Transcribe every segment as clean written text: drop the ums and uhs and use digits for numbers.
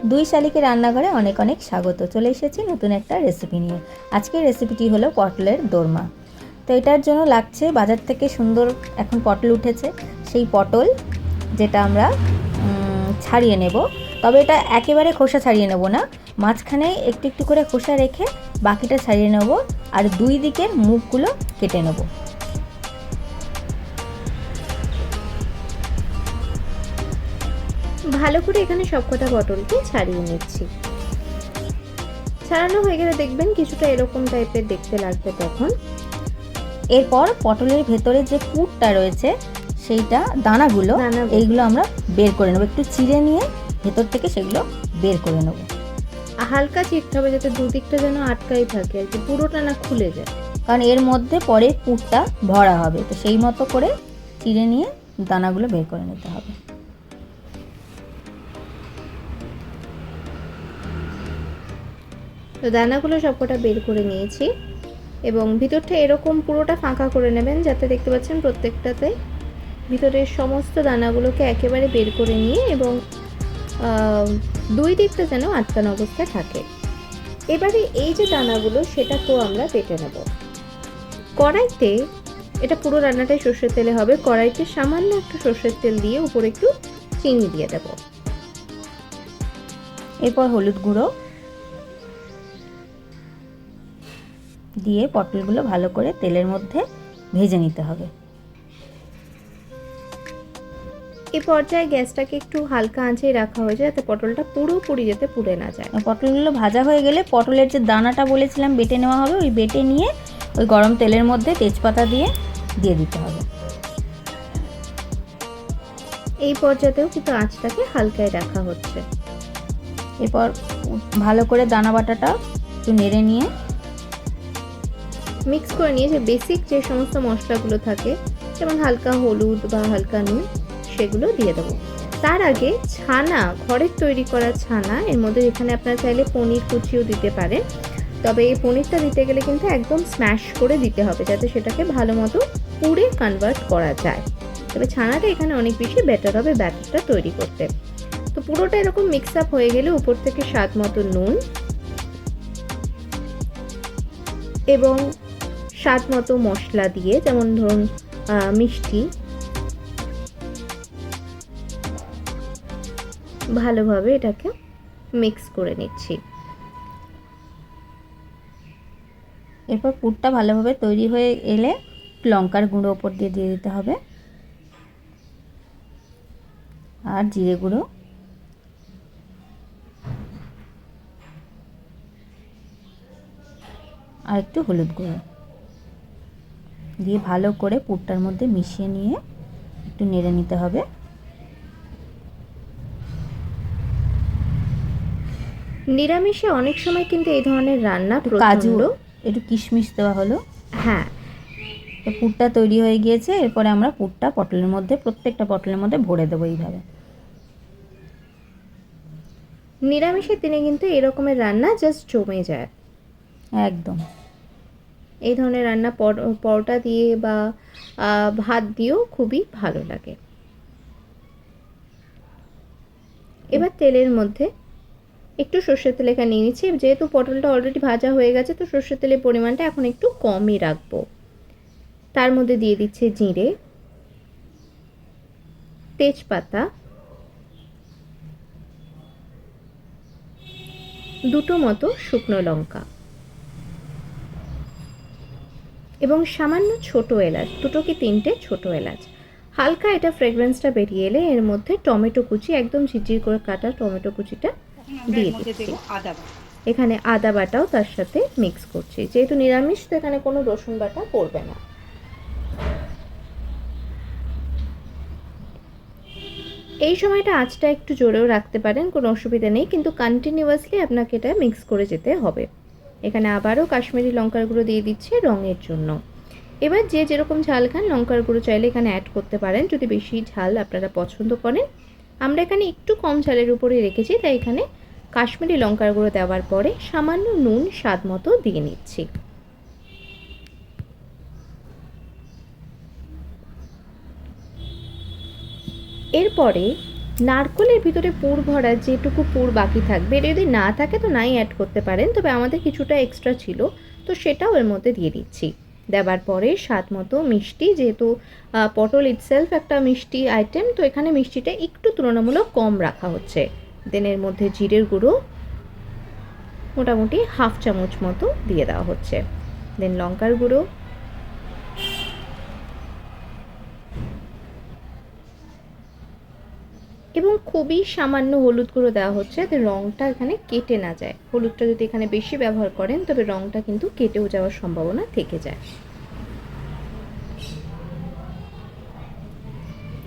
দুই শালিকের রান্নাঘরে অনেক অনেক স্বাগত। চলে এসেছি নতুন একটা রেসিপি নিয়ে। আজকের রেসিপিটি হলো পটলের দোরমা। তো এটার জন্য লাগছে বাজার থেকে সুন্দর এখন পটল উঠেছে, সেই পটল যেটা আমরা ছাড়িয়ে নেব। তবে এটা একেবারে খোসা ছাড়িয়ে নেব না, মাঝখানে একটু একটু করে খোসা রেখে বাকিটা ছাড়িয়ে নেব, আর দুই দিকের মুখগুলো কেটে নেব। ভালো করে এখানে সবকটা পটলকে ছাড়িয়ে নিচ্ছি। ছাড়ানো হয়ে গেলে দেখবেন কিছুটা এরকম টাইপের দেখতে লাগবে তখন। এরপর পটলের ভেতরে যে পুরটা রয়েছে সেইটা দানাগুলো এইগুলো আমরা বের করে নেব, একটু চিড়ে নিয়ে ভেতর থেকে সেগুলো বের করে নেব। হালকা চিড়তে হবে যাতে দুদিকটা যেন আটকাই থাকে আর কি, পুরোটা না খুলে যায়, কারণ এর মধ্যে পরে পুরটা ভরা হবে। তো সেই মতো করে চিড়ে নিয়ে দানাগুলো বের করে নিতে হবে। তো দানাগুলো সবকটা বের করে নিয়েছি এবং ভিতরটা এরকম পুরোটা ফাঁকা করে নেবেন, যাতে দেখতে পাচ্ছেন প্রত্যেকটাতে ভিতরের সমস্ত দানাগুলোকে একেবারে বের করে নিয়ে এবং দুই দিকটা যেন আটকানো অবস্থায় থাকে। এবারে এই যে দানাগুলো সেটাকেও আমরা বেটে নেব। কড়াইতে, এটা পুরো রান্নাটাই সর্ষের তেলে হবে, কড়াইতে সামান্য একটু সর্ষের তেল দিয়ে উপরে একটু চিনি দিয়ে দেব। এরপর হলুদ গুঁড়ো দিয়ে পটলগুলো ভালো করে তেলের মধ্যে ভেজে নিতে হবে। এই পর্যায়ে গ্যাসটাকে একটু হালকা আঁচেই রাখা হয়েছে যাতে পটলটা পুরোপুরি যাতে পুড়ে না যায়। পটলগুলো ভাজা হয়ে গেলে পটলের যে দানাটা বলেছিলাম বেটে নেওয়া হবে, ওই বেটে নিয়ে ওই গরম তেলের মধ্যে তেজপাতা দিয়ে দিতে হবে। এই পর্যায়েও কিন্তু আঁচটাকে হালকায় রাখা হচ্ছে। এরপর ভালো করে দানা বাটাটা একটু নেড়ে নিয়ে মিক্স করে নিয়ে যে বেসিক যে সমস্ত মশলাগুলো থাকে, যেমন হালকা হলুদ বা হালকা নুন, সেগুলো দিয়ে দেবো। তার আগে ছানা, ঘরের তৈরি করা ছানা, এর মধ্যে এখানে আপনারা চাইলে পনির কুচিও দিতে পারেন, তবে এই পনিরটা দিতে গেলে কিন্তু একদম স্ম্যাশ করে দিতে হবে যাতে সেটাকে ভালো মতো পুরে কনভার্ট করা যায়। তবে ছানাটা এখানে অনেক বেশি বেটার হবে ব্যাটারটা তৈরি করতে। তো পুরোটা এরকম মিক্স আপ হয়ে গেলে উপর থেকে স্বাদ মতো নুন এবং স্বাদ মতো মশলা দিয়ে, যেমন ধরুন মিষ্টি, ভালোভাবে এটাকে মিক্স করে নিচ্ছি। এরপর পুরটা ভালোভাবে তৈরি হয়ে এলে লঙ্কার গুঁড়ো ওপর দিয়ে দিতে হবে, আর জিরে গুঁড়ো, আর একটু হলুদ গুঁড়ো দিয়ে ভালো করে পুরটার মধ্যে মিশিয়ে নিয়ে একটু নেড়ে নিতে হবে। নিরামিষে অনেক সময় কিন্তু এই ধরনের রান্না কাজু, একটু কিশমিশ দেওয়া হলো। হ্যাঁ, তো পুরটা তৈরি হয়ে গিয়েছে। এরপরে আমরা পুরটা পটলের মধ্যে, প্রত্যেকটা পটলের মধ্যে ভরে দেবো এইভাবে। নিরামিষের দিনে কিন্তু এরকমের রান্না জাস্ট জমে যায় একদম। এই ধরনের রান্না পরোটা দিয়ে বা ভাত দিয়েও খুবই ভালো লাগে। এবার তেলের মধ্যে একটু সর্ষের তেল এখানে নিয়ে নিচ্ছি, যেহেতু পটলটা অলরেডি ভাজা হয়ে গেছে তো সর্ষের তেলের পরিমাণটা এখন একটু কমই রাখবো। তার মধ্যে দিয়ে দিচ্ছে জিরে, তেজপাতা, দুটো মতো শুকনো লঙ্কা এবং সামান্য ছোট এলাচ, দুটো কি তিনটে ছোট এলাচ। হালকা এটা ফ্রেগরেন্সটা বেরিয়ে এলে এর মধ্যে টমেটো কুচি, একদম ঝিরঝির করে কাটা টমেটো কুচিটা দিয়ে দিচ্ছি। এখানে আদা বাটাও তার সাথে মিক্স করছি, যেহেতু নিরামিষ তো এখানে কোনো রসুন বাটা পড়বে না। এই সময়টা আঁচটা একটু জোরেও রাখতে পারেন, কোনো অসুবিধা নেই, কিন্তু কন্টিনিউয়াসলি আপনাকে এটা মিক্স করে যেতে হবে। এখানে আবারও কাশ্মীরি লঙ্কার গুঁড়ো দিয়ে দিচ্ছি রঙের জন্য। এবার যে যেরকম ঝাল খান লঙ্কার গুঁড়ো চাইলে এখানে অ্যাড করতে পারেন যদি বেশি ঝাল আপনারা পছন্দ করেন। আমরা এখানে একটু কম ঝালের উপরে রেখেছি, তাই এখানে কাশ্মীরি লঙ্কার গুঁড়ো দেওয়ার পরে সামান্য নুন স্বাদ মতো দিয়ে নিচ্ছি। এরপরে নারকেলের ভিতরে পুর ভরা যেটুকু পুর বাকি থাকবে, এটা যদি না থাকে তো নাই অ্যাড করতে পারেন, তবে আমাদের কিছুটা এক্সট্রা ছিল তো সেটাও এর মধ্যে দিয়ে দিচ্ছি। দেওয়ার পরে স্বাদ মতো মিষ্টি, যেহেতু পটল ইটসেলফ একটা মিষ্টি আইটেম, তো এখানে মিষ্টিটা একটু তুলনামূলক কম রাখা হচ্ছে। দেন এর মধ্যে জিরের গুঁড়ো মোটামুটি 1/2 চামচ মতো দিয়ে দেওয়া হচ্ছে। দেন লঙ্কার গুঁড়ো, এবং খুবই সামান্য হলুদ গুঁড়ো দেওয়া হচ্ছে যাতে রঙটা এখানে কেটে না যায়। হলুদটা যদি এখানে বেশি ব্যবহার করেন তবে রঙটা কিন্তু কেটেও যাওয়ার সম্ভাবনা থেকে যায়।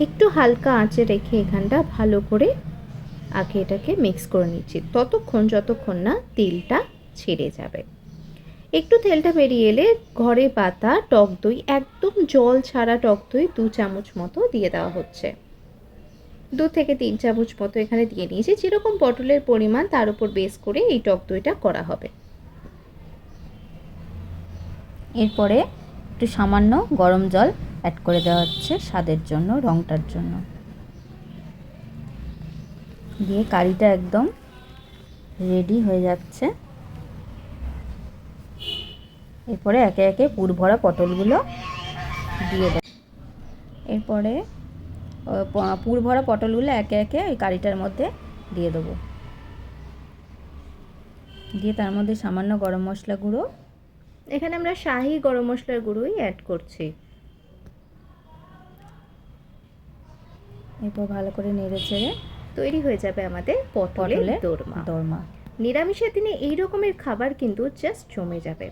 একটু হালকা আঁচে রেখে এখানটা ভালো করে আগে এটাকে মিক্স করে নিচ্ছি ততক্ষণ যতক্ষণ না তেলটা ছেড়ে যাবে। একটু তেলটা বেরিয়ে এলে ঘরে পাতা টক দই, একদম জল ছাড়া টক দই 2 চামচ মতো দিয়ে দেওয়া হচ্ছে। 2 থেকে 3 চামচ মতো এখানে দিয়ে নিয়েছি। যেরকম পটলের পরিমাণ তার উপর বেস করে এই টক দইটা করা হবে। এরপরে একটু সামান্য গরম জল অ্যাড করে দেওয়া হচ্ছে স্বাদের জন্য, রঙটার জন্য। দিয়ে কারিটা একদম রেডি হয়ে যাচ্ছে। এরপরে একে একে পুর ভরা পটলগুলো দিয়ে দেব। এরপরে পুর ভরা পটলগুলো একে একে ওই কারিটার মধ্যে দিয়ে দেবো। দিয়ে তার মধ্যে সামান্য গরম মশলা গুঁড়ো, এখানে আমরা শাহি গরম মশলার গুঁড়োই অ্যাড করছি। এরপর ভালো করে নেড়ে চেড়ে তৈরি হয়ে যাবে আমাদের পটলের দোরমা। নিরামিষের দিনে এই রকমের খাবার কিন্তু জাস্ট জমে যাবে।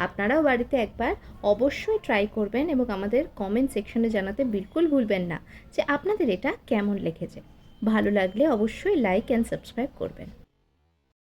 আপনারাও বাড়িতে একবার অবশ্যই ট্রাই করবেন এবং আমাদের কমেন্ট সেকশনে জানাতে বিলকুল ভুলবেন না যে আপনাদের এটা কেমন লেগেছে। ভালো লাগলে অবশ্যই লাইক অ্যান্ড সাবস্ক্রাইব করবেন।